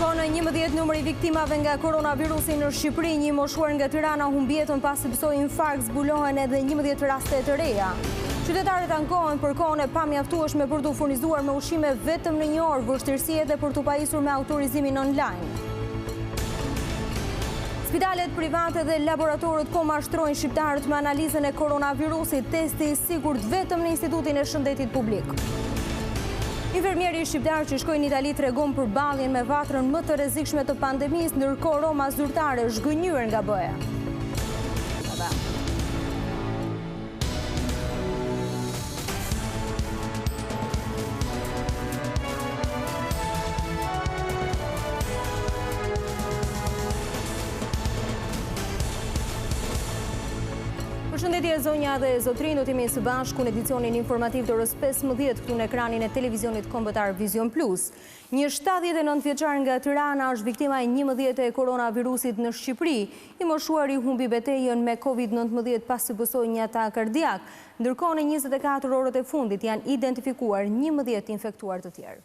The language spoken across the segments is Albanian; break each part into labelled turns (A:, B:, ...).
A: Ndërkohë, në 11 numri viktimave nga koronavirusi në Shqipëri, një moshuar nga Tirana humbi jetën pasi pësoi infarkt, zbulohen edhe 11 raste të reja. Qytetarët ankohen për kohën e pamjaftueshme për t'u furnizuar me ushqime vetëm në një orë, vështirësi edhe për t'u pajisur me autorizimin online. Spitalet private dhe laboratorët po mashtrojnë shqiptarët me analizën e koronavirusit, testi i sigurt vetëm në Institutin e Shëndetit Publik. Infermieri shqiptar që shkoi në Itali tregon për balljen me vatrën më të rrezikshme të pandemisë, ndërkohë Roma zyrtare zhgënjur nga BE. Përshëndetje zonja dhe zotrin, do t'jemi së bashku në edicionin informativ të orës 15 këtu në ekranin e televizionit kombëtar Vizion Plus. Një 79 vjeçar nga Tirana është viktima e 11 e koronavirusit në Shqipëri. I moshuari humbi betejën me COVID-19 pasi pësoi një atak kardiak. Ndërkohë në 24 orët e fundit janë identifikuar 11 infektuar të tjerë.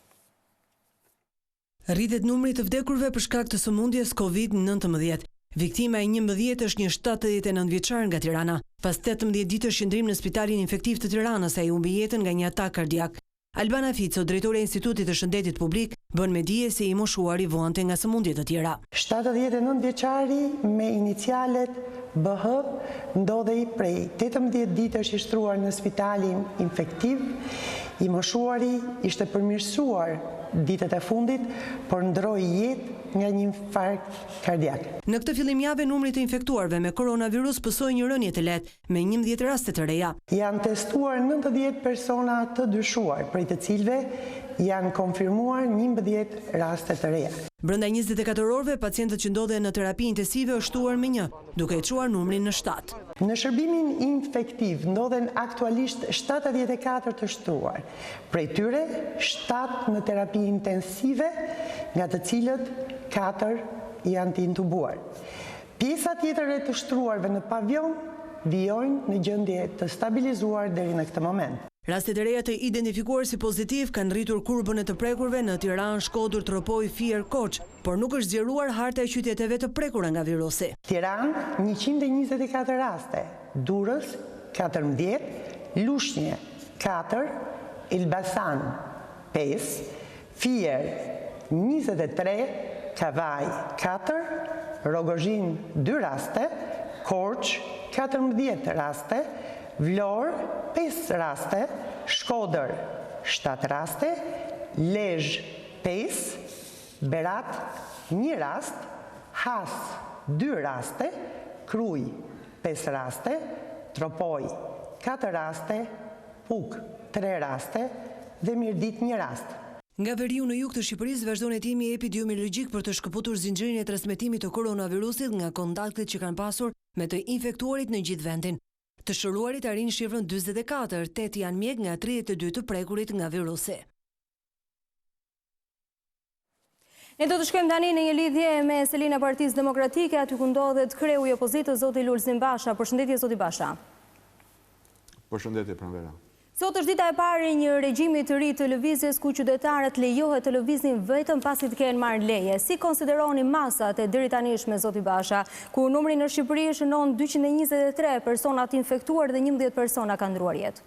B: Rritet numri të vdekurve për shkak të sëmundjes COVID-19. Viktima e 11 është një 79 vjeçar nga Tirana. Pas 18 ditësh qëndrim në Spitalin Infektiv të Tiranës, ai humbi jetën nga një atak kardiak. Albana Fico, drejtore e Institutit të Shëndetit Publik, bën me dije se i moshuari voante nga sëmundje të tjera.
C: 79 vjeçari me inicialet BH ndodhej prej 18 ditësh i shtruar në Spitalin Infektiv. I moshuari ishte përmirësuar ditët e fundit, por ndroi jetë nga një infarkt kardiak.
B: Në këtë fillim jave numri të infektuarve me koronavirus pësoi një rënje të lehtë me 11 raste të reja.
C: Janë testuar 90 persona të dyshuar, prej të cilëve janë konfirmuar 11 raste të reja.
B: Brenda 24 orëve, pacientët që ndodhen në terapi intensive është shtuar me 1, duke i çuar numrin në 7.
C: Në shërbimin infektiv ndodhen aktualisht 74 të shtruar, prej tyre 7 në terapi intensive, nga të cilët 4 janë të intubuar. Pjesa tjetër e të shtruarve në pavion vijojnë në gjendje të stabilizuar deri në këtë moment.
B: Rastet e reja të identifikuar si pozitiv kanë rritur kurbën e të prekurve në Tiranë, Shkodër, Tropoj, Fier, Korç, por nuk është zgjeruar harta e qyteteve të prekura nga virusi.
C: Tiranë 124 raste, Durrës 14, Lushnjë 4, Elbasan 5, Fier 23, Kavaj 4, Rogozhin 2 raste, Korç 14 raste, Vlorë 5 raste, Shkodër 7 raste, Lezhë 5, Berat 1 rast, Has 2 raste, Kruj 5 raste, Tropoj 4 raste, Puk 3 raste dhe Mirdit 1 rast.
B: Nga veriu në jug të Shqipërisë vazhdon hetimi epidemiologjik për të shkëputur zinxhirin e transmetimit të koronavirusit nga kontaktet që kanë pasur me të infektuarit në gjithë vendin. Të shëruarit arrin shifrën 44, 8 janë mjek nga 32 të prekurit nga virusi.
A: Ne do të shkojmë tani në një lidhje me Selina Partisë Demokratike, aty ku ndodhet kreu i opozitës zoti Lulzim Basha. Përshëndetje zoti Basha.
D: Përshëndetje Pranvera.
A: Sot është dita e parë e një regjimi të ri të lëvizjes ku qytetarët lejohet të lëviznin vetëm pasi të kenë marrë leje. Si konsideroni masat e deri tanishme zoti Basha, ku numri në Shqipëri shënon 223 personat infektuar dhe 11 persona kanë ndruar jetë?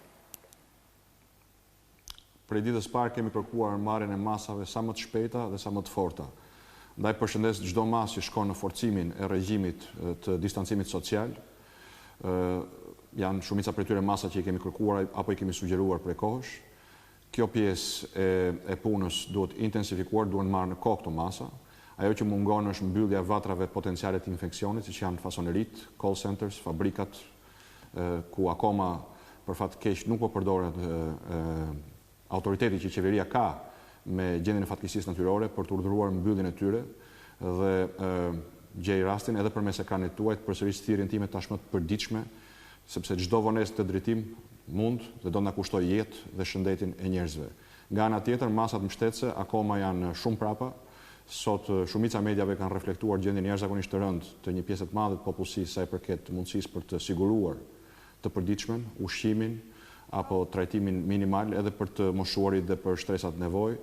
D: Prej ditës parë kemi kërkuar marrjen e masave sa më të shpejta dhe sa më të forta. Ndaj përshëndes çdo masë që shkon në forcimin e regjimit të distancimit social. Janë shumica prej tyre masa që i kemi kërkuar apo i kemi sugjeruar prej kohësh. Kjo pjesë e punës duhet intensifikuar, duhet marrë në kohë këto masa. Ajo që mungon është mbyllja vatrave potenciale të infeksionit, siç janë fasonerit, call centers, fabrikat, ku akoma për fat keq nuk po përdoret autoriteti që qeveria ka me gjendjen e fatkeqësisë natyrore për të urdhëruar mbylljen e tyre dhe gjej rastin edhe përmes ekranit tuaj të përsërisë thirrjen time tashmë të përditshme, sepse çdo vonesë të drejtim mund dhe do na kushtoj jetë dhe shëndetin e njerëzve. Nga ana tjetër, masat mbështetëse akoma janë shumë prapa. Sot shumica mediave kanë reflektuar gjendjen jashtëzakonisht të rëndë të një pjesë të madhe të popullsisë sa i përket mundësisë për të siguruar të përditshmen, ushqimin apo trajtimin minimal edhe për të moshuarit dhe për shtresat nevojë.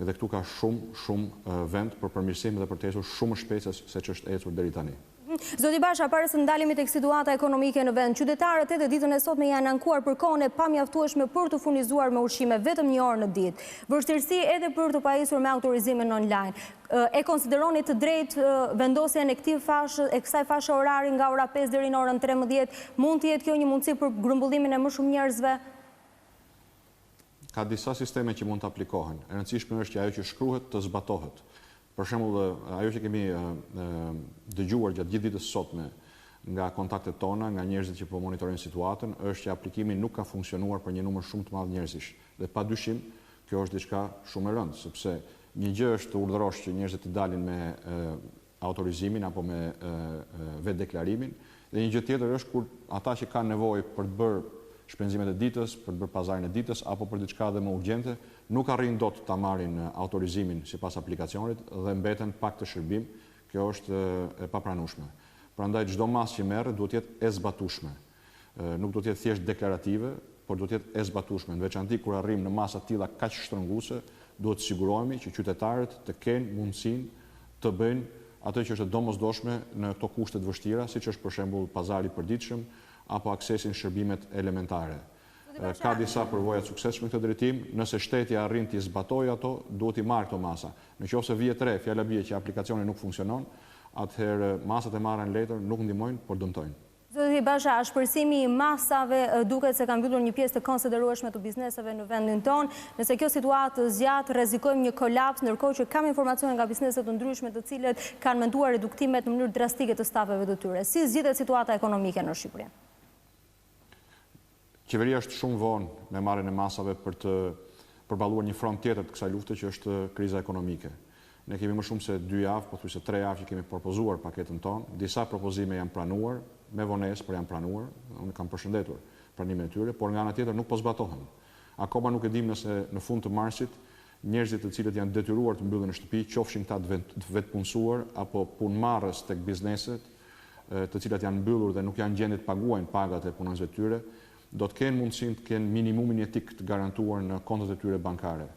D: Edhe këtu ka shumë vend për përmirësim dhe për të ecur shumë shpejt se që është ecur deri tani.
A: Zoti Basha, para se ndalemi tek situata ekonomike në vend, qytetarët edhe ditën e sotme janë ankuar për kohën e pamjaftueshme për të furnizuar me ushqime vetëm 1 orë në ditë. Vështirësi edhe për të pajisur me autorizimin online. E konsideroni të drejtë vendosjen e kësaj fashe orari nga ora 5 deri në orën 13, mund të jetë kjo një mundësi për grumbullimin e më shumë njerëzve?
D: Ka disa sisteme që mund të aplikohen. E rëndësishme është që ajo që shkruhet të zbatohet. Për shembull, ajo që kemi dëgjuar gjatë gjithë ditës sotme nga kontaktet tona, nga njerëzit që po monitorojnë situatën, është që aplikimi nuk ka funksionuar për një numër shumë të madh njerëzish. Dhe padyshim, kjo është diçka shumë e rëndë, sepse një gjë është të urdhërosh që njerëzit të dalin me autorizimin apo me vetë deklarimin, dhe një gjë tjetër është kur ata që kanë nevojë për të bërë shpenzimet e ditës, për të bërë pazarin e ditës apo për diçka dhe më urgjente, nuk arrin dot ta marrin autorizimin sipas aplikacionit dhe mbeten pak të shërbim. Kjo është e papranueshme. Prandaj çdo masë që merret duhet të jetë e zbatueshme. Nuk duhet të jetë thjesht deklarative, por duhet të jetë e zbatueshme. Në veçanti kur arrim në masa të tilla kaq shtrënguese, duhet të sigurohemi që qytetarët të kenë mundësinë të bëjnë atë që është domosdoshme në këto kushte të vështira, siç është për shembull pazari i përditshëm apo aksesin shërbimet elementare. Ka disa përvoja të suksesshme këtë drejtim, nëse shteti arrin të zbatojë ato, duhet i marrë këto masa. Nëse vihet re, fjala bie që aplikacioni nuk funksionon, atëherë masat e marra në letër nuk ndihmojnë, por dëmtojnë.
A: Zoti Basha, shpërësimi i masave duket se ka mbyllur një pjesë të konsiderueshme të bizneseve në vendin tonë. Nëse kjo situatë zgjat, rrezikojmë një kolaps, ndërkohë që kam informacione nga bizneset të ndryshme të cilët kanë menduar reduktimet në mënyrë drastike të stafeve të tyre. Si zgjidhet situata ekonomike në Shqipëri?
D: Qeveria është shumë vonë me marrjen e masave për të përballuar një front tjetër të kësaj lufte që është kriza ekonomike. Ne kemi më shumë se 2 javë, pothuajse 3 javë që kemi propozuar paketën tonë. Disa propozime janë pranuar, me vonesë, por janë pranuar. Unë kam përshëndetur pranimin e tyre, por nga ana tjetër nuk po zbatohen. Akoma nuk e dim nëse në fund të marsit njerëzit të cilët janë detyruar të mbyllen në shtëpi, qofshin këta të vetpunësuar apo punëmarrës tek bizneset, të cilat janë mbyllur dhe nuk janë gjendje të paguajnë pagat e punonjësve të tyre, do të kenë mundësinë të kenë minimumin etik të garantuar në kontot e tyre bankare.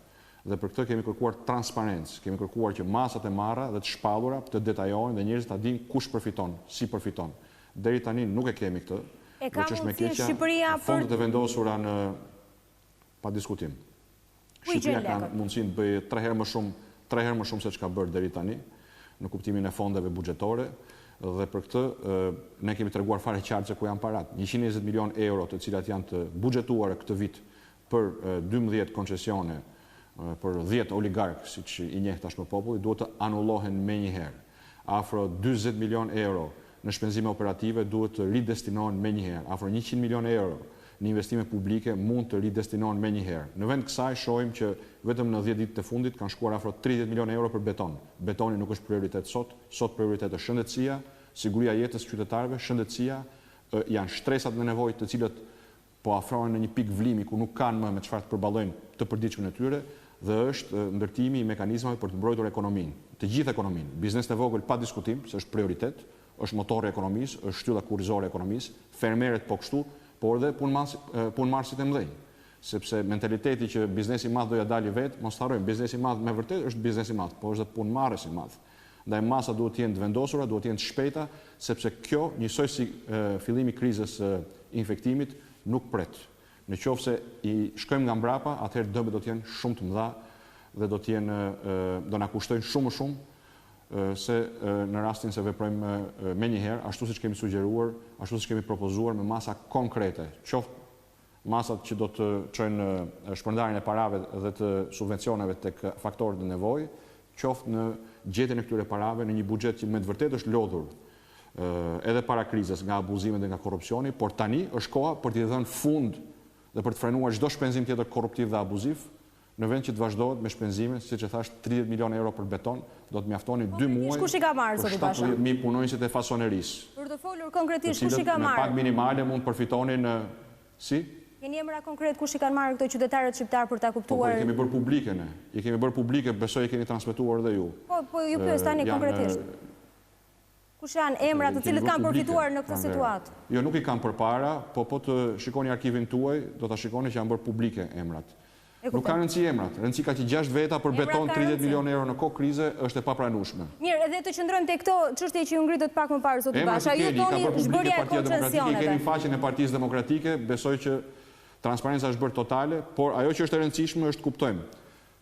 D: Dhe për këtë kemi kërkuar transparencë, kemi kërkuar që masat e marra dhe të shpallura të detajohen dhe njerëzit ta dinë kush përfiton, si përfiton. Deri tani nuk e kemi këtë.
A: Ka mundësi Shqipëria
D: fondet e vendosura në pa diskutim. Shqipëria ka mundësinë të bëjë 3 herë më shumë se ç'ka bërë deri tani në kuptimin e fondeve buxhetore. Dhe për këtë ne kemi treguar fare qartë se ku janë parat. 120 milion euro të cilat janë të buxhetuara këtë vit për 12 koncesione për 10 oligarkë, siç i njeh tashmë populli, duhet të anullohen menjëherë. Afro 40 milion euro në shpenzime operative duhet të ridestinohen menjëherë. Afro 100 milion euro në investime publike mund të ridestinohen menjëherë. Në vend kësaj shohim që vetëm në 10 ditë të fundit kanë shkuar afro 30 milion euro për beton. Betoni nuk është prioritet sot prioritet është shëndetësia, siguria e jetës së qytetarëve, shëndetësia, janë shtresat dhe nevojët të cilët po afrohen në një pikë vlimi ku nuk kanë më me çfarë të përballojnë të përditshmën e tyre, dhe është ndërtimi i mekanizmave për të mbrojtur ekonominë, të gjithë ekonominë. Biznesin e vogël pa diskutim, se është prioritet, është motori i ekonomisë, është shtylla kurrizore e ekonomisë, fermerët po kështu, por edhe punëmarrësit e mëdhenj. Sepse mentaliteti që biznesi i madh do ja dalë vetë, mos harrojmë, biznesi i madh me vërtet është biznesi i madh, por është edhe punëmarrës i madh. Ndaj masa duhet të jenë të vendosura, duhet të jenë të shpejta, sepse kjo, njësoj si fillimi i krizës infektimit, nuk pret. Në qoftë se i shkojmë nga mbrapa, atëherë dëmet do të jenë shumë të mëdha dhe do na kushtojnë shumë më shumë se në rastin se veprojmë menjëherë, ashtu siç kemi sugjeruar, ashtu siç kemi propozuar me masa konkrete, qoftë masat që do të çojnë shpërndarjen e parave dhe të subvencioneve tek faktorët e nevojë, qoftë në gjetjen e këtyre parave në një buxhet që me të vërtetë është lodhur edhe para krizës nga abuzimet dhe nga korrupsioni, por tani është koha për t'i dhënë fund dhe për të frenuar çdo shpenzim tjetër korruptiv dhe abuziv, në vend që të vazhdohet me shpenzime, siç e thash, 30 milion euro për beton, do të mjaftonin 2 muaj.
A: Kush i ka marrë zoti Basha?
D: 70.000 punonjësit e fasonerisë.
A: Për të folur konkretisht kush i ka marrë?
D: Me pak minimale mund përfitonin si?
A: Keni emra konkret kush i kanë marrë këto qytetarët shqiptar për ta kuptuar?
D: Po, i kemi bërë publike ne. I kemi bërë publike, besoj i keni transmetuar dhe ju.
A: Po ju pyes tani konkretisht. Kush janë emrat të cilët kanë përfituar në këtë situatë?
D: Jo, nuk i kam përpara, po të shikoni arkivin tuaj, do ta shikoni që janë bërë publike emrat. Nuk ka rëndësi emrat. Rëndësi ka që 6 veta për beton 30 milionë euro në kohë krize është e papranueshme.
A: Mirë, edhe të qëndrojmë te këto çështje që ju ngritët pak më parë zoti Basha. Ju thoni zhbërja e koncesioneve.
D: Keni faqen e Partisë Demokratike, besoj që transparenca është bërë totale, por ajo që është e rëndësishme është kuptojmë.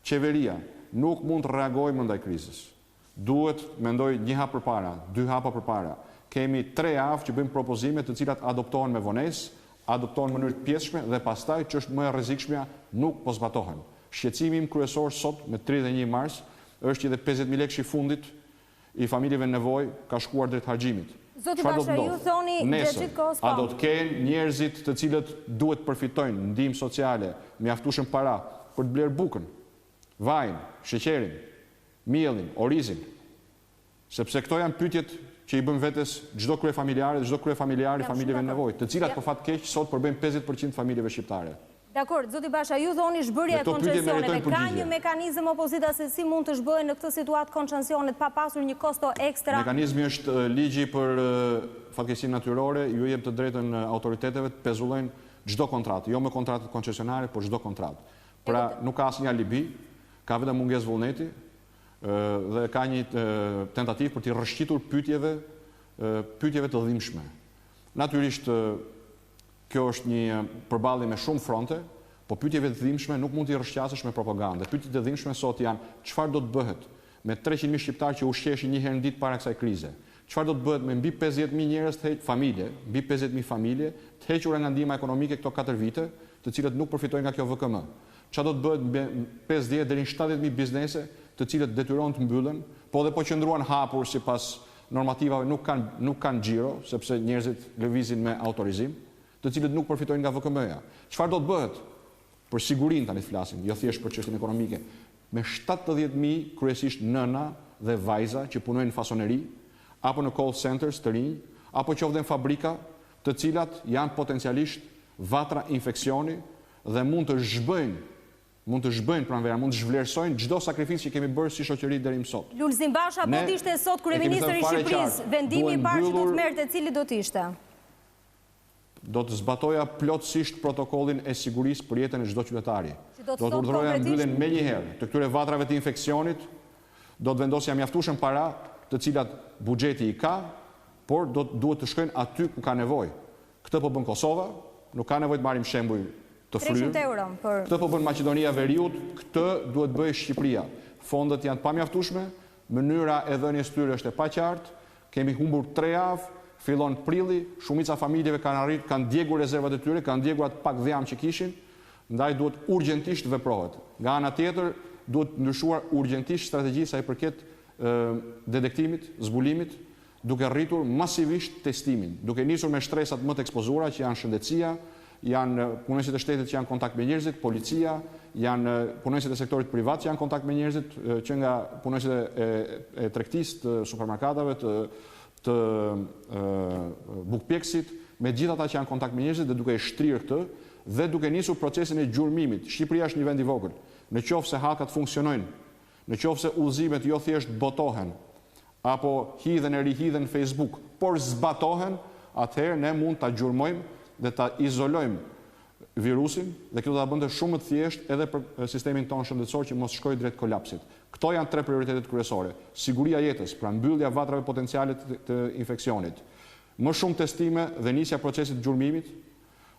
D: Qeveria nuk mund të reagojë ndaj krizës. Duhet, mendoj, 1 hap përpara, 2 hapa përpara. Kemi 3 javë që bëjmë propozime të cilat adoptohen me vonesë, adoptohen në mënyrë të pjesshme dhe pastaj që është më e rrezikshmja nuk po zbatohen. Shqetësimi im kryesor sot me 31 mars është që edhe 50.000 lekë i fundit i familjeve në nevojë ka shkuar drejt harxhimit.
A: Zoti Basha, ju thoni gjatë kohës
D: a do të kenë njerëzit të cilët duhet përfitojnë ndihmë sociale, mjaftueshëm para për të blerë bukën, vajin, sheqerin, miellin, orizin. Sepse këto janë pyetjet që i bën vetes çdo kryefamiljare dhe çdo kryefamiljar i familjeve në nevojë, të cilat për fat keq sot përbëjnë 50% familjeve shqiptare.
A: Dakor, zoti Basha, ju thoni zhbërja e koncesioneve. Ka një mekanizëm opozita se si mund të zhbëhen në këtë situatë koncesionet pa pasur një kosto ekstra?
D: Mekanizmi është ligji për fatkeqësinë natyrore, ju jep të drejtën autoriteteve të pezullojnë çdo kontratë, jo me kontratët koncesionare, por çdo kontratë. Pra nuk ka asnjë alibi, ka vetëm mungesë vullneti dhe ka një tentativë për të rrëshqitur pyetjeve të dhimbshme. Natyrisht kjo është një përballje me shumë fronte, po pyetjeve të dhimbshme nuk mund t'i rrëshqasësh me propagandë. Pyetjet e dhimbshme sot janë çfarë do të bëhet me 300.000 shqiptarë që ushqeshin një herë në ditë para kësaj krize? Çfarë do të bëhet me mbi 50.000 njerëz mbi 50.000 familje të hequra nga ndihma ekonomike këto 4 vite, të cilët nuk përfitojnë nga kjo VKM? Çfarë do të bëhet me 50 deri në 70.000 biznese të cilët detyrohen të mbyllen, po dhe po qëndruan hapur sipas normativave nuk kanë xhiro, sepse njerëzit lëvizin me autorizim, të cilët nuk përfitojnë nga VKM-ja. Çfarë do të bëhet për sigurinë tani flasim, jo thjesht për çështjen ekonomike, me 70.000 kryesisht nëna dhe vajza që punojnë në fasoneri, apo në call centers të rinj, apo qoftë në fabrika, të cilat janë potencialisht vatra infeksioni dhe mund të zhbëjnë pranvera, mund të zhvlerësojnë çdo sakrificë që kemi bërë si shoqëri deri më sot.
A: Lulzim Basha, po të ishte sot kryeministri i Shqipërisë, vendimi i parë që do të merrte, cili do të ishte?
D: Do të zbatoja plotësisht protokollin e sigurisë për jetën e çdo qytetari. Do të urdhëroja mbyllen menjëherë të këtyre vatrave të infeksionit, do të vendosja mjaftueshëm para, të cilat buxheti i ka, por duhet të shkojnë aty ku ka nevojë. Këtë po bën Kosova, nuk ka nevojë të marrim shembuj të fryrë.
A: 300 euro për...
D: Këtë po bën Maqedonia e Veriut, këtë duhet bëjë Shqipëria. Fondet janë pamjaftueshme, mënyra e dhënies tyre është e paqartë, kemi humbur 3 javë, fillon prilli, shumica familjeve kanë djegur rezervat e tyre, kanë djegur atë pak dhjam që kishin, ndaj duhet urgjentisht veprohet. Nga ana tjetër, duhet ndryshuar urgjentisht strategji sa i përket detektimit, zbulimit, duke rritur masivisht testimin, duke nisur me shtresat më të ekspozuara që janë shëndetësia, janë punonësit e shtetit që janë kontakt me njerëzit, policia, janë punonësit e sektorit privat që janë kontakt me njerëzit, që nga punonësit e tregtisë, të supermarketave, të bukpjekësit, me gjithë ata që janë kontakt me njerëzit dhe duke e shtrirë këtë dhe duke nisur procesin e gjurmimit. Shqipëria është një vend i vogël. Në qoftë se hakat funksionojnë, në qoftë se udhëzimet jo thjesht botohen, apo hidhen e rihidhen në Facebook, por zbatohen, atëherë ne mund ta gjurmojmë dhe ta izolojmë virusin dhe kjo do ta bënte shumë më thjesht edhe për sistemin tonë shëndetësor që mos shkojë drejt kolapsit. Këto janë 3 prioritetet kryesore. Siguria jetës, pra mbyllja vatrave potenciale të infeksionit, më shumë testime dhe nisja procesit të gjurmimit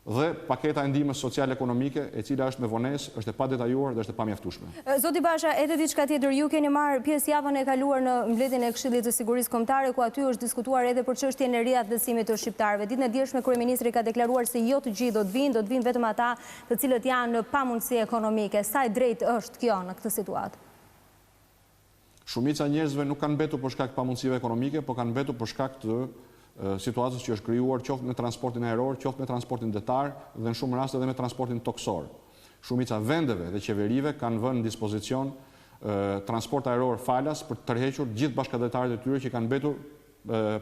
D: dhe paketa e ndihmës sociale-ekonomike, e cila është me vonesë, është e padetajuar dhe është e pamjaftueshme.
A: Zoti Basha, edhe diçka tjetër, ju keni marrë pjesë javën e kaluar në mbledhjen e Këshillit të Sigurisë Kombëtare, ku aty është diskutuar edhe për çështjen e riattësimit të shqiptarëve. Ditën e djeshme kryeministri ka deklaruar se jo të gjithë do të vinë vetëm ata të cilët janë në pamundësi ekonomike. Sa e drejtë është kjo në këtë situatë?
D: Shumica njerëzve nuk kanë mbetur për shkak të pamundësive ekonomike, por kanë mbetur për shkak të situatës që është krijuar qoftë me transportin aeror, qoftë me transportin detar dhe në shumë raste edhe me transportin toksor. Shumica vendeve dhe qeverive kanë vënë në dispozicion transport aeror falas për të tërhequr gjithë bashkëdhetarët e tyre që kanë mbetur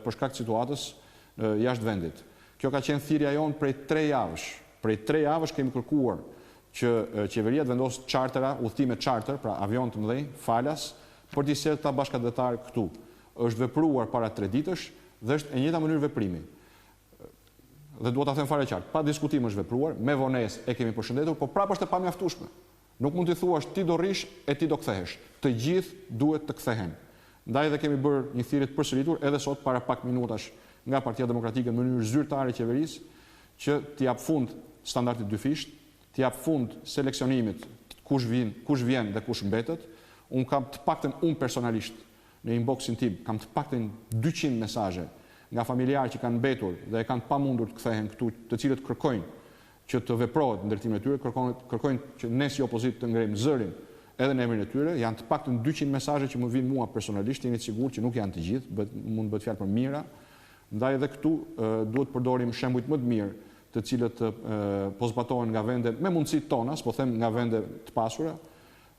D: për shkak të situatës jashtë vendit. Kjo ka qenë thirrja jonë prej 3 javësh. Prej 3 javësh kemi kërkuar që qeveria të vendosë chartera, udhëtime charter, pra avion të mëdhenj, falas, për t'i sjellë këta bashkëdhetarë këtu. Është vepruar para 3 ditësh dhe është e njëjta mënyrë veprimi. Dhe duhet ta them fare qartë, pa diskutim është vepruar, me vonesë e kemi përshëndetur, por prapë është e pamjaftueshme. Nuk mund t'i thuash ti do rish e ti do kthehesh. Të gjithë duhet të kthehen. Ndaj edhe kemi bërë një thirrje të përsëritur edhe sot para pak minutash nga Partia Demokratike në mënyrë zyrtare qeverisë që t'i jap fund standardit dyfisht, t'i jap fund seleksionimit kush vjen dhe kush mbetet. Unë kam të paktën personalisht në inboxin tim kam të paktën 200 mesazhe nga familjarë që kanë mbetur dhe e kanë pamundur të kthehen këtu, të cilët kërkojnë që të veprohet ndërtimin e tyre, kërkojnë që ne si opozitë të ngrejmë zërin edhe në emrin e tyre. Janë të paktën 200 mesazhe që më vinë mua personalisht, jeni të sigurt që nuk janë të gjithë, mund bëhet fjalë për mira. Ndaj edhe këtu duhet të përdorim shembujt më të mirë, të cilët po zbatohen nga vende me mundësitë tona, s'po them nga vende të pasura,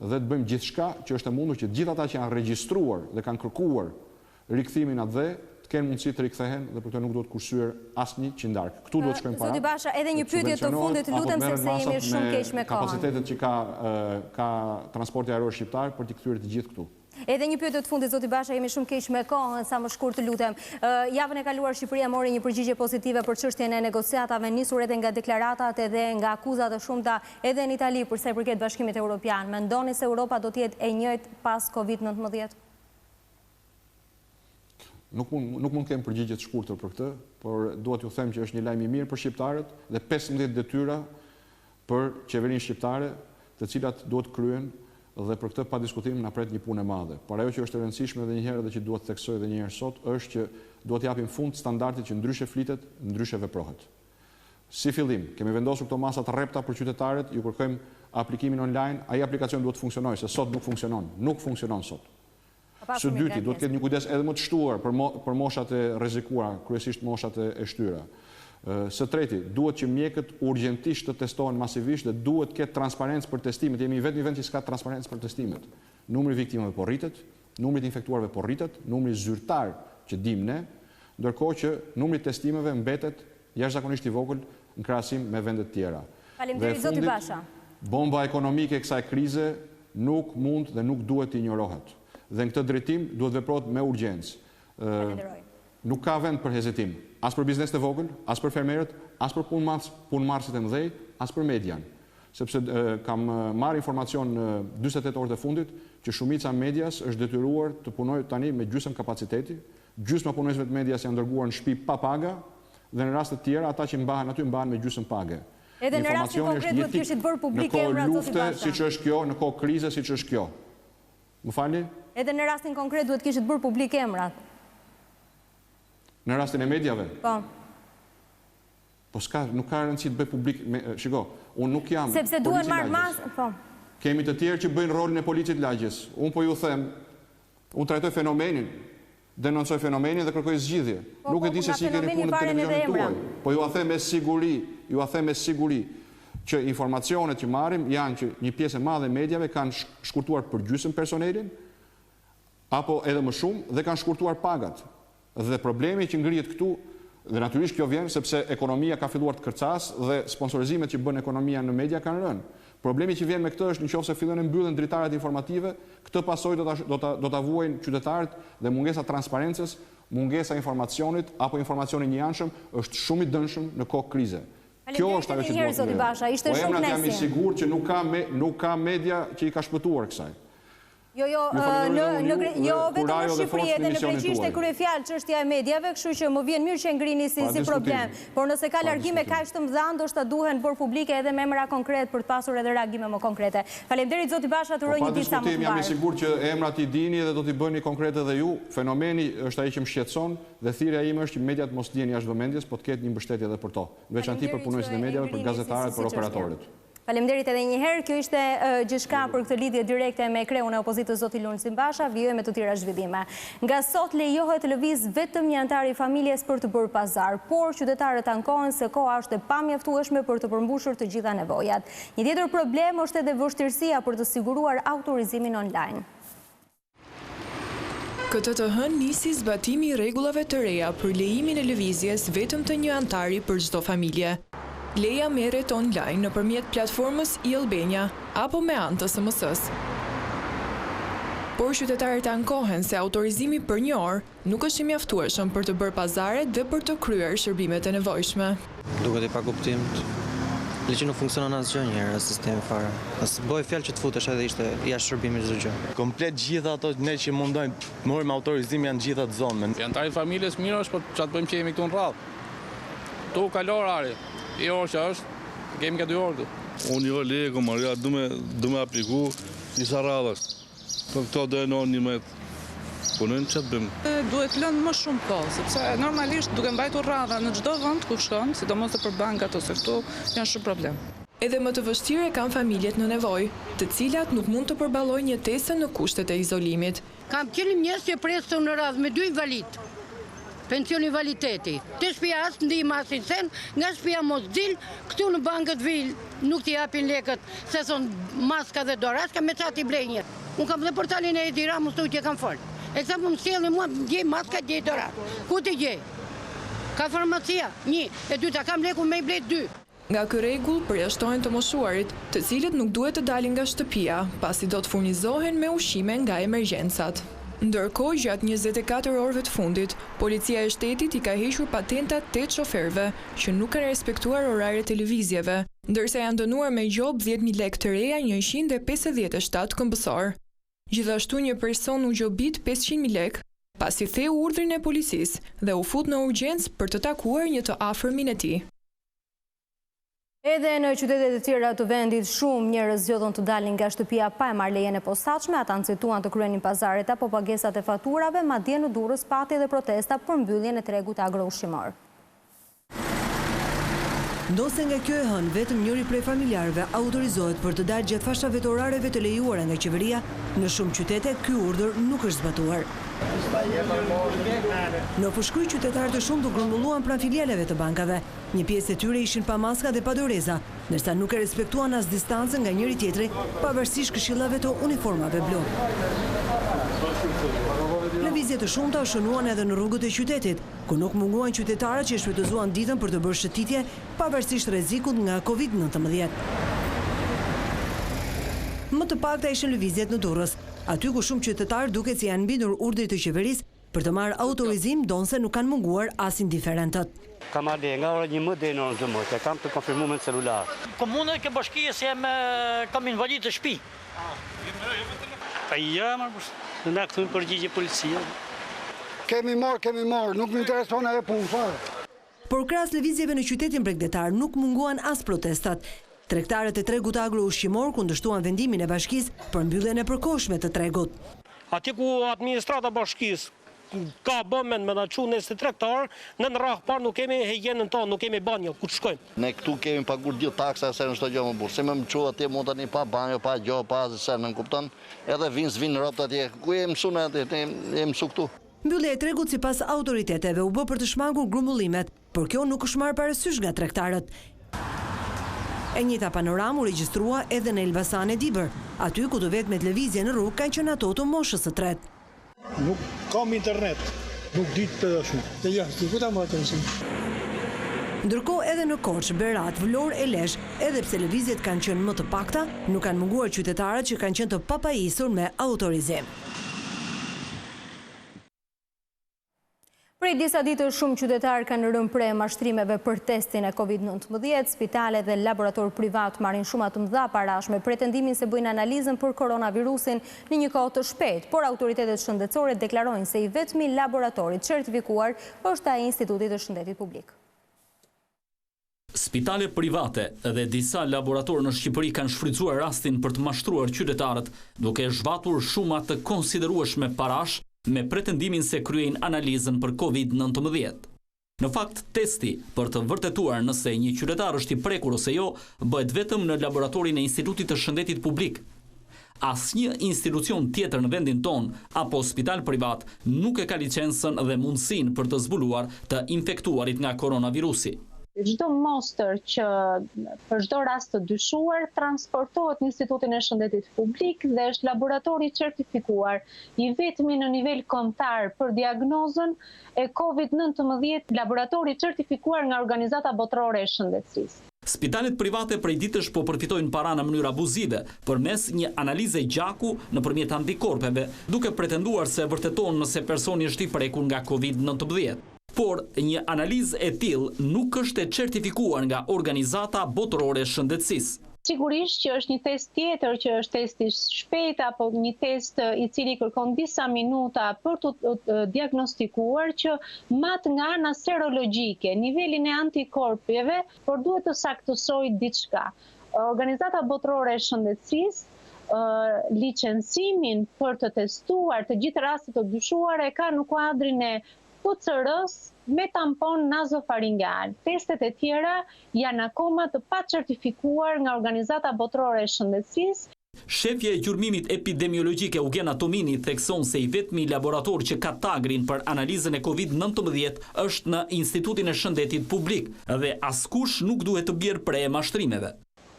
D: dhe të bëjmë gjithçka që është e mundur që gjithë ata që janë regjistruar dhe kanë kërkuar rikthimin atë të kenë mundësi të rikthehen dhe për këtë nuk duhet kursyer asnjë qindark. Këtu duhet shkojmë para.
A: Zoti Basha, edhe një pyetje të fundit, lutem sepse jemi shumë keq me kohën.
D: Kapacitetet që ka transporti ajror shqiptar për t'i kthyer të gjithë këtu.
A: Edhe një pyetje të fundit, Zoti Basha, jemi shumë keq me kohën, sa më shkurt të lutem. Javën e kaluar Shqipëria mori një përgjigje pozitive për çështjen e negociatave nisur edhe nga deklaratat edhe nga akuzat e shumta edhe në Itali për sa i përket Bashkimit Evropian. Mendoni se Europa do të jetë e njëjtë pas Covid-19?
D: Nuk mund kem përgjigje të shkurtër për këtë, por duhet ju them që është një lajm i mirë për shqiptarët dhe 15 detyra për qeverinë shqiptare, të cilat duhet kryen dhe për këtë pa diskutim na pret një punë e madhe. Por ajo që është e rëndësishme edhe një herë dhe që duhet të theksoj edhe një herë sot është që duhet japim fund standardit që ndryshe flitet, ndryshe veprohet. Si fillim, kemi vendosur këto masa të rrepta për qytetarët, ju kërkojmë aplikimin online, ai aplikacion duhet të funksionojë, se sot nuk funksionon sot. Së dyti, duhet të ketë një kujdes edhe më të shtuar për moshat e rrezikuara, kryesisht moshat e shtyra. Së treti, duhet që mjekët urgjentisht të testohen masivisht dhe duhet të ketë transparencë për testimet. Jemi vetëm një vend që s'ka transparencë për testimet. Numri viktimave po rritet, numri të infektuarve po rritet, numri zyrtar që dim ne, ndërkohë që numri i testimeve mbetet jashtëzakonisht i vogël në krahasim me vendet tjera.
A: Faleminderit Zoti Basha.
D: Bomba ekonomike e kësaj krize nuk mund dhe nuk duhet të injorohet. Dhe në këtë drejtim duhet veprohet me urgjencë. Nuk ka vend për hezitim, as për biznesin e vogël, as për fermerët, as për punëmarrësit e mëdhej, as për median. Sepse kam marrë informacion në 48 orët e fundit që shumica e medias është detyruar të punojë tani me gjysmë kapaciteti, gjysma punonjësve të medias janë dërguar në shtëpi pa paga dhe në raste të tjera ata që mbahen aty mbahen me gjysmë pagë.
A: Edhe në rastin konkret duhet kishit bërë publike emrat Zoti Basha.
D: Në kohë lufte siç është kjo, në kohë krize siç është kjo. Më falni?
A: Edhe në rastin konkret duhet kishit bërë publike emrat.
D: Në rastin e mediave?
A: Po.
D: Po nuk ka rëndësi të bëj publik, shiko, unë nuk jam
A: sepse duhet marrë masë, po.
D: Kemi të tjerë që bëjnë rolin e policit lagjes. Unë po ju them, unë trajtoj fenomenin, denoncoj fenomenin dhe kërkoj zgjidhje. Nuk e di se si keni punë në televizionin tuaj. Po ju a them me siguri, që informacionet që marrim janë që një pjesë e madhe e mediave kanë shkurtuar për gjysmë personelin, apo edhe më shumë, dhe kanë shkurtuar pagat. Dhe problemi që ngrihet këtu, dhe natyrisht kjo vjen sepse ekonomia ka filluar të kërcas dhe sponsorizimet që bën ekonomia në media kanë rënë. Problemi që vjen me këtë është nëse fillojnë mbyllen dritaret informative, këtë pasojë do ta vuajnë qytetarët dhe mungesa transparencës, mungesa informacionit apo informacioni njëanshëm është shumë i dëmshëm në kohë krize. Kjo është ajo që duhet të bëjmë. Po emrat jam i sigurt që nuk ka media që i ka shpëtuar kësaj.
A: Jo, vetëm në Shqipëri edhe në Greqi ishte kryefjalë çështja e mediave, kështu që më vjen mirë që ngrini si problem. Por nëse ka largime kaq të mëdha, ndoshta duhen bërë publike edhe me emra konkret për të pasur edhe reagime më konkrete. Faleminderit Zoti Basha, të uroj një ditë sa më të mbarë.
D: Jam i sigurt që emrat i dini dhe do t'i bëni konkret edhe ju. Fenomeni është ai që më shqetëson dhe thirrja ime është që mediat mos lihen jashtë vëmendjes, po të ketë një mbështetje edhe për to. Veçanti për punonjësit e mediave, për gazetarët, për operatorët.
A: Faleminderit edhe një herë. Kjo ishte gjithçka për këtë lidhje direkte me kreun e opozitës Zoti Lulzim Basha, vijoj me të tjera zhvillime. Nga sot lejohet të lëviz vetëm një antar i familjes për të bërë pazar, por qytetarët ankohen se koha është e pamjaftueshme për të përmbushur të gjitha nevojat. Një tjetër problem është edhe vështirësia për të siguruar autorizimin online.
E: Këtë të hënë nisi zbatimi i rregullave të reja për lejimin e lëvizjes vetëm të një antari për çdo familje. Leja merret online nëpërmjet platformës Albania apo me anë të SMS-s. Por qytetarët ankohen se autorizimi për një orë nuk është i mjaftueshëm për të bërë pazare dhe për të kryer shërbimet e nevojshme.
F: Duket e pakuptimt, Që nuk funksionon asgjë njëherë sistemi fare. As bëj fjalë që të futesh edhe ishte jashtë shërbimit çdo gjë.
G: Komplet gjitha ato ne që mundojnë morë me autorizim janë gjitha të zonme.
H: Antari i familjes mirë është, por çfarë bëjmë që jemi këtu në radhë. Tu ka orari. I orë që është, kemi ka 2 orë.
I: Unë jo leko, Maria, du me apliku njësa radhës. Për këto do e në një metë. Punën që të bëjmë?
J: Duhet lënë më shumë kohë, sepse normalisht duke mbajtur radha në çdo vend ku shkon, sidomos për bankat ose këtu, janë shumë problem.
E: Edhe më të vështirë kanë familjet në nevojë, të cilat nuk mund të përballojnë jetesën në kushtet e izolimit.
K: Kam qenë njerëz që presën në radhë me 2 invalid. Pensioni validiteti. Te shtëpia as ndihmë as sen, nga shtëpia mos dil, këtu në bankët vil nuk t'i japin lekët, se son maska dhe dorashka me çati blenje. Unë kam dhe portalin e Edi Ramës që kam fol. E kësa më sjellë mua gjej maska, gjej dorat. Ku t'i gjej? Ka farmacia, 1, e 2 kam leku me i blet 2.
E: Nga ky rregull përjashtojnë të moshuarit, të cilët nuk duhet të dalin nga shtëpia, pasi do të furnizohen me ushqime nga emergjencat. Ndërkohë, gjatë 24 orëve të fundit, policia e shtetit i ka hequr patentat 8 shoferëve që nuk kanë respektuar oraret e lëvizjeve, ndërsa janë dënuar me gjop 10.000 lekë të reja 157 këmbësor. Gjithashtu një person u gjobit 500.000 lekë, pasi theu urdhrin e policisë dhe u fut në urgjencë për të takuar një të afërmin e tij.
A: Edhe në qytetet e tjera të vendit, shumë njerëz zgjodhën të dalin nga shtëpia pa e marrë lejen e posaçme, ata nxituan të kryenin pazaret apo pagesat e faturave, madje në Durrës pati edhe protesta për mbylljen e tregut agro-ushqimor.
B: Ndose nga kjo e hënë, vetëm njëri prej familjarëve autorizohet për të dalë gjatë fashave të orareve të lejuara nga qeveria, në shumë qytete ky urdhër nuk është zbatuar. Në Fushkryq qytetarë të shumë të grumbulluan pranë filialeve të bankave. Një pjesë e tyre ishin pa maska dhe pa doreza, ndërsa nuk e respektuan as distancën nga njëri tjetri, pavarësisht këshillave të uniformave blu. Lëvizje të shumta u shënuan edhe në rrugët e qytetit, ku nuk munguan qytetarët që shfrytëzuan ditën për të bërë shëtitje, pavarësisht rrezikut nga Covid-19. Më të pakta ishin lëvizjet në Durrës, aty ku shumë qytetarë duket si janë mbindur urdhrit të qeverisë për të marrë autorizim, donse nuk kanë munguar as indiferentët.
L: Kam ardhe nga ora 11 deri në orën 12, kam të konfirmuar me celular.
M: Komunën e bashkisë kam invalid të shtëpi.
L: Ja, në na këtu përgjigje policia.
N: Kemi marrë, nuk më intereson ajo punë fare.
B: Por krahas lëvizjeve në qytetin bregdetar nuk munguan as protestat. Tregtarët e tregut agro-ushqimor kundërshtuan vendimin e bashkisë për mbylljen e përkohshme të tregut.
O: Aty ku administrata bashkisë ka bëmen me na çunë se tregtar, në rrah par nuk kemi higjienën tonë, nuk kemi banjo ku të shkojmë.
P: Ne këtu kemi paguar gjithë taksa se në çdo gjë më burr. Se më çu atje mund tani pa banjo, pa gjë, pa se në kupton. Edhe vinë rrobat atje. Ku e mësuan atje, e mësu këtu.
B: Mbyllja e tregut sipas autoriteteve u bë për të shmangur grumbullimet, por kjo nuk është marrë parasysh nga tregtarët. E njëjta panoramë u regjistrua edhe në Elbasan e Dibër, aty ku të vetmet lëvizje në rrugë kanë qenë ato të moshës së tretë.
N: Nuk kam internet, nuk ditë të dashur. Të jashtë, ku ta mbajmë mësim?
B: Ndërkohë edhe në Korçë, Berat, Vlorë e Lezhë, edhe pse lëvizjet kanë qenë më të pakta, nuk kanë munguar qytetarët që kanë qenë të papajisur me autorizim.
A: Prej disa ditë shumë qytetarë kanë rënë pre mashtrimeve për testin e Covid-19, spitale dhe laborator privat marrin shumë të mëdha parash me pretendimin se bëjnë analizën për koronavirusin në një kohë të shpejtë, por autoritetet shëndetësore deklarojnë se i vetmi laboratori certifikuar është ai Instituti të Shëndetit Publik.
Q: Spitale private dhe disa laboratorë në Shqipëri kanë shfrytzuar rastin për të mashtruar qytetarët, duke zhvatur shuma të konsiderueshme parash me pretendimin se kryejnë analizën për Covid-19. Në fakt, testi për të vërtetuar nëse një qytetar është i prekur ose jo, bëhet vetëm në laboratorin e Institutit të Shëndetit Publik. Asnjë institucion tjetër në vendin ton apo spital privat nuk e ka licencën dhe mundësinë për të zbuluar të infektuarit nga koronavirusi.
R: Çdo mostër që për çdo rast të dyshuar transportohet në Institutin e Shëndetit Publik dhe është laboratori certifikuar i vetmi në nivel kombëtar për diagnozën e Covid-19, laboratori certifikuar nga Organizata Botërore e Shëndetësisë.
Q: Spitalet private prej ditësh po përfitojnë para në mënyrë abuzive përmes një analize gjaku nëpërmjet antikorpeve, duke pretenduar se vërteton nëse personi është i prekur nga Covid-19. por një analizë e tillë nuk është e certifikuar nga Organizata Botërore e Shëndetësisë.
R: Sigurisht që është një test tjetër që është testi shpejt apo një test i cili kërkon disa minuta për të diagnostikuar që mat nga ana serologjike, nivelin e antikorpjeve, por duhet të saktësoj diçka. Organizata Botërore e Shëndetësisë licencimin për të testuar të gjithë rastet të dyshuara e ka në kuadrin e PCR-s me tampon nazofaringeal. Testet e tjera janë akoma të pacertifikuar nga Organizata Botërore e Shëndetësisë.
Q: Shefja e gjurmimit epidemiologjik Eugen Atomini thekson se i vetmi laborator që ka tagrin për analizën e COVID-19 është në Institutin e Shëndetit Publik dhe askush nuk duhet të bjerë pre e mashtrimeve.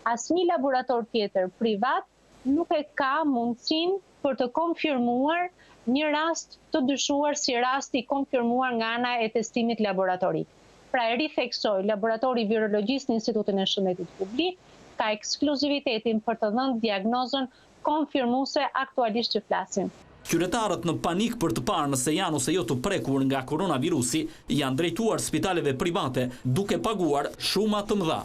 R: Asnjë laborator tjetër privat nuk e ka mundësinë për të konfirmuar një rast të dyshuar si rasti konfirmuar nga ana e testimit laboratorik. Pra e ritheksoj, laboratori virologjisë në Institutin e Shëndetit Publik ka ekskluzivitetin për të dhënë diagnozën konfirmuese aktualisht që flasim.
Q: Qytetarët në panik për të parë nëse janë ose jo të prekur nga koronavirusi janë drejtuar spitaleve private duke paguar shuma të mëdha.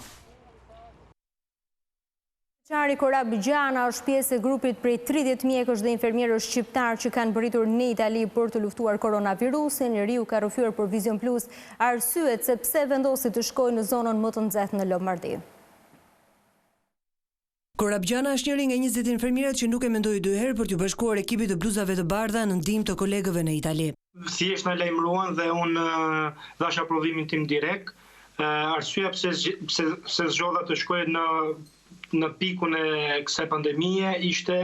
A: Qari Korab Gjana është pjesë e grupit prej 30 mjekësh dhe infermierësh shqiptar që kanë bëritur në Itali për të luftuar koronavirusin. Riu ka rrëfyer për Vizion Plus arsyet se pse vendosi të shkojë në zonën më të nxehtë në Lombardi.
B: Korab Gjana është njëri nga 20 infermierët që nuk e mendoi dy herë për t'u bashkuar ekipit të bluzave të bardha në ndihmë të kolegëve në Itali.
N: Thjesht na lajmëruan dhe unë dhash aprovimin tim direkt. Arsyeja pse zgjodha të shkoj në pikun e kësaj pandemie ishte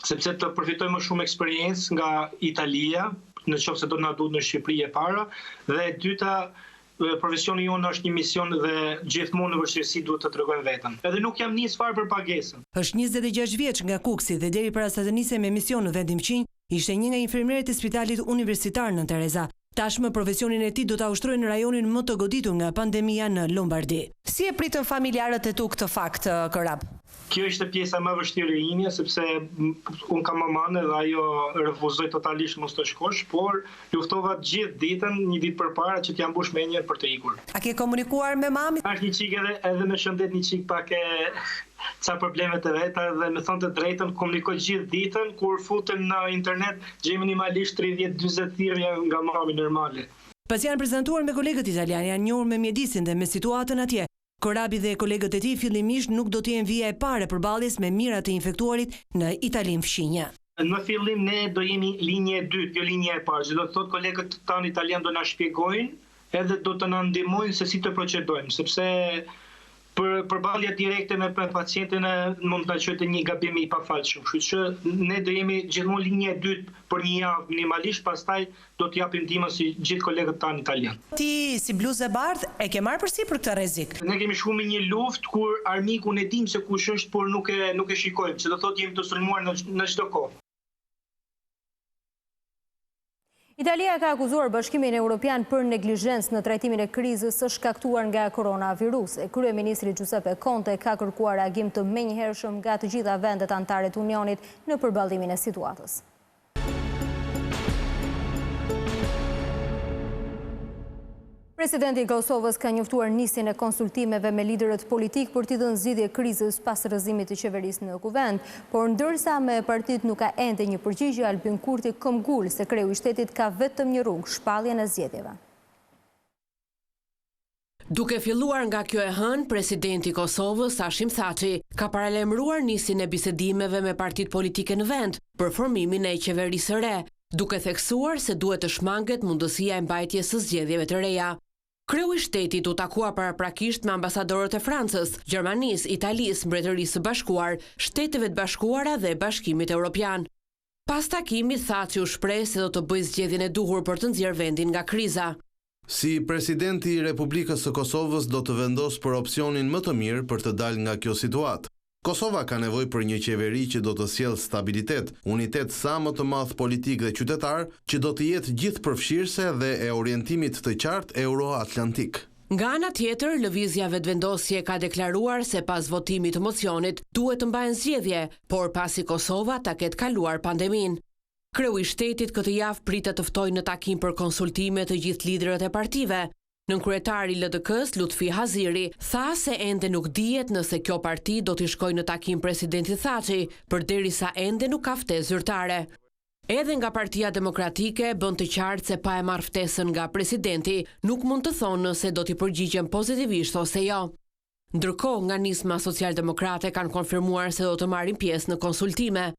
N: sepse të përfitoj më shumë eksperiencë nga Italia, në qoftë se do na duhet në Shqipëri e para, dhe e dyta, profesioni jonë është një mision dhe gjithmonë në vështirësi duhet të tregojmë veten. Edhe nuk jam nis fare për pagesën.
B: Është 26 vjeç nga Kuksi dhe deri para sa të nisej me mision në vendin Qinj, ishte një nga infermierët e Spitalit Universitar në Tereza. Tashmë profesionin e tij do ta ushtrojë në rajonin më të goditur nga pandemia në Lombardi.
S: Si e pritën familjarët e tu këtë fakt, Korab?
N: Kjo ishte pjesa më vështirë e imja, sepse unë kam mamane dhe ajo refuzoi totalisht mos të shkosh, por luftova gjithë ditën, një ditë përpara që t'jam mbush menjëherë për të ikur.
S: A ke komunikuar me mamin?
N: Është një çik edhe me shëndet një çik pak e ca problemet e veta dhe me thonë të drejtën komunikoj gjithë ditën, kur futem në internet gjej minimalisht 30-40 thirrje nga mami normale.
B: Pas janë prezantuar me kolegët italianë, janë njohur me mjedisin dhe me situatën atje. Korabi dhe kolegët e tij fillimisht nuk do të jenë vija e parë përballjes me mijëra të infektuarit në Italinë fshinje.
N: Në fillim ne do jemi linje e dytë, jo linje e parë. Do të thotë kolegët tanë italianë do na shpjegojnë edhe do të na ndihmojnë se si të procedojmë, sepse përballja direkte me pacientin mund të na çojë një gabim i pafalshëm. Kështu që ne do jemi gjithmonë linje e dytë për një javë minimalisht, pastaj do të japim ndihmë si gjithë kolegët tanë italianë.
S: Ti si bluzë e bardhë e ke marrë përsipër këtë rrezik?
N: Ne kemi shkuar në një luftë kur armikun e dim se kush është, por nuk e shikojmë, që do thotë jemi të sulmuar në çdo kohë.
A: Italia ka akuzuar Bashkimin Evropian për neglizhencë në trajtimin e krizës së shkaktuar nga koronavirusi. Kryeministri Giuseppe Conte ka kërkuar reagim të menjëhershëm nga të gjitha vendet anëtare të Unionit në përballimin e situatës. Presidenti i Kosovës ka njoftuar nisjen e konsultimeve me liderët politik për t'i dhënë zgjidhje krizës pas rrëzimit të qeverisë në kuvend, por ndërsa me partitë nuk ka ende një përgjigje, Albin Kurti këmbgul se kreu i shtetit ka vetëm një rrugë, shpalljen e zgjedhjeve.
T: Duke filluar nga kjo e hënë, presidenti i Kosovës, Hashim Thaçi, ka paralajmëruar nisjen e bisedimeve me partitë politike në vend për formimin e qeverisë së re, duke theksuar se duhet të shmanget mundësia e mbajtjes së zgjedhjeve të reja. Kreu i shtetit u takua paraprakisht me ambasadorët e Francës, Gjermanisë, Italisë, Mbretërisë së Bashkuar, Shteteve të Bashkuara dhe Bashkimit Evropian. Pas takimit, Thaçi u shpreh se do të bëjë zgjedhjen e duhur për të nxjerrë vendin nga kriza.
U: Si presidenti i Republikës së Kosovës do të vendos për opsionin më të mirë për të dalë nga kjo situatë. Kosova ka nevojë për një qeveri që do të sjellë stabilitet, unitet sa më të madh politik dhe qytetar, që do të jetë gjithëpërfshirëse dhe e orientimit të qartë euro-atlantik.
T: Nga ana tjetër, lëvizja vetëvendosje ka deklaruar se pas votimit të mocionit duhet të mbahen zgjedhje, por pasi Kosova ta ketë kaluar pandeminë. Kreu i shtetit këtë javë pritet të ftojë në takim për konsultime të gjithë liderët e partive. Nënkryetari i LDK-s, Lutfi Haziri, tha se ende nuk dihet nëse kjo parti do t'i shkojë në takim presidentit Thaçi, përderisa ende nuk ka ftesë zyrtare. Edhe nga Partia Demokratike bën të qartë se pa e marrë ftesën nga presidenti, nuk mund të thonë nëse do t'i përgjigjen pozitivisht ose jo. Ndërkohë, nga nisma socialdemokrate kanë konfirmuar se do të marrin pjesë në konsultime.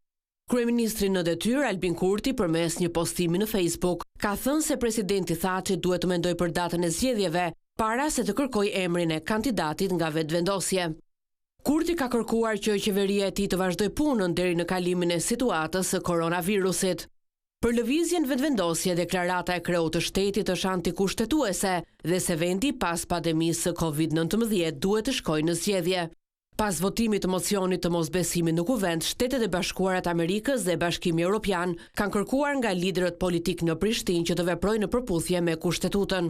T: Kryeministri në detyrë Albin Kurti përmes një postimi në Facebook ka thënë se presidenti Thaçi duhet të mendojë për datën e zgjedhjeve para se të kërkojë emrin e kandidatit nga vetvendosje. Kurti ka kërkuar që qeveria e tij të vazhdojë punën deri në kalimin e situatës së koronavirusit. Për lëvizjen vetvendosje, deklarata e kreut të shtetit është antikushtetuese dhe se vendi pas pandemisë së Covid-19 duhet të shkojë në zgjedhje. Pas votimit të mocionit të mosbesimit në kuvend, Shtetet e Bashkuara të Amerikës dhe Bashkimi Evropian kanë kërkuar nga liderët politik në Prishtinë që të veprojnë në përputhje me kushtetutën.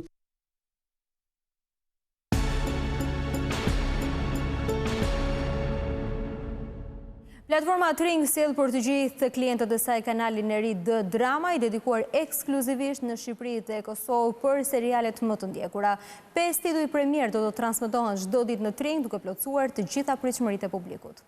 A: Platforma Tring sjell për të gjithë klientët e saj kanalin e ri The Drama, i dedikuar ekskluzivisht në Shqipëri dhe Kosovë për serialet më të ndjekura. 5 tituj premier do të transmetohen çdo ditë në Tring, duke plotësuar të gjitha pritshmëritë e publikut.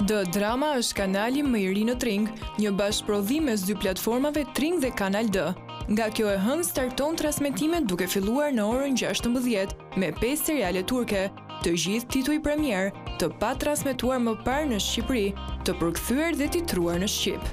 E: The Drama është kanali më i ri në Tring, një bashkëprodhim mes dy platformave Tring dhe Kanal D. Nga kjo e hënë starton transmetimet duke filluar në orën 16 me 5 seriale turke, të gjithë tituj premier, të pa transmetuar më parë në Shqipëri, të përkthyer dhe titruar në Shqip.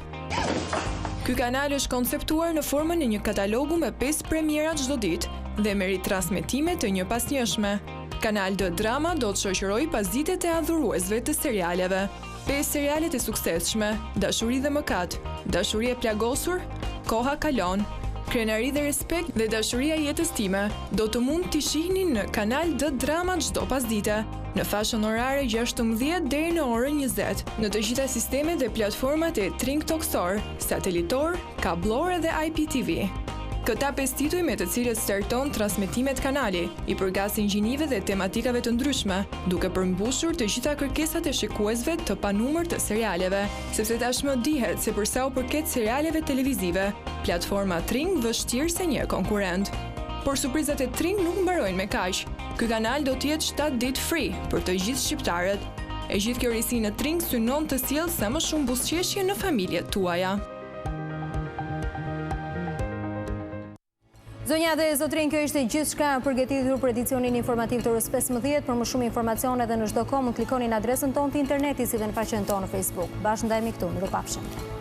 E: Ky kanal është konceptuar në formën e një katalogu me 5 premiera çdo ditë dhe merr transmetime të njëpasnjëshme. Kanal D Drama do të shoqërojë pasditet e adhuruesve të serialeve. 5 serialet e suksesshme: Dashuri dhe mëkat, Dashuri e plagosur, Koha kalon, Krenari dhe respekt dhe Dashuria e jetës time do të mund t'i shihni në Kanal D Drama çdo pasdite, në fashën orare 16 deri në orën 20, në të gjitha sistemet dhe platformat e Tring Talkstor, satelitor, kablor dhe IPTV. Këta 5 tituj me të cilët starton transmetimet kanali, i përgasin gjinive dhe tematikave të ndryshme, duke përmbushur të gjitha kërkesat e shikuesve të panumër të serialeve, sepse tashmë dihet se për sa u përket serialeve televizive, platforma Tring vështirë se një konkurrent. Por surprizat e Tring nuk mbarojnë me kaq. Ky kanal do të jetë 7 ditë free për të gjithë shqiptarët. E gjithë kjo risi në Tring synon të sjellë sa më shumë buzëqeshje në familjet tuaja.
A: Zonja dhe zotrin, kjo ishte gjithçka përgatitur për edicionin informativ të orës 15. Për më shumë informacione dhe në çdo kohë mund klikoni në adresën tonë të internetit si dhe në faqen tonë në Facebook. Bashkë ndajemi këtu, mirupafshim.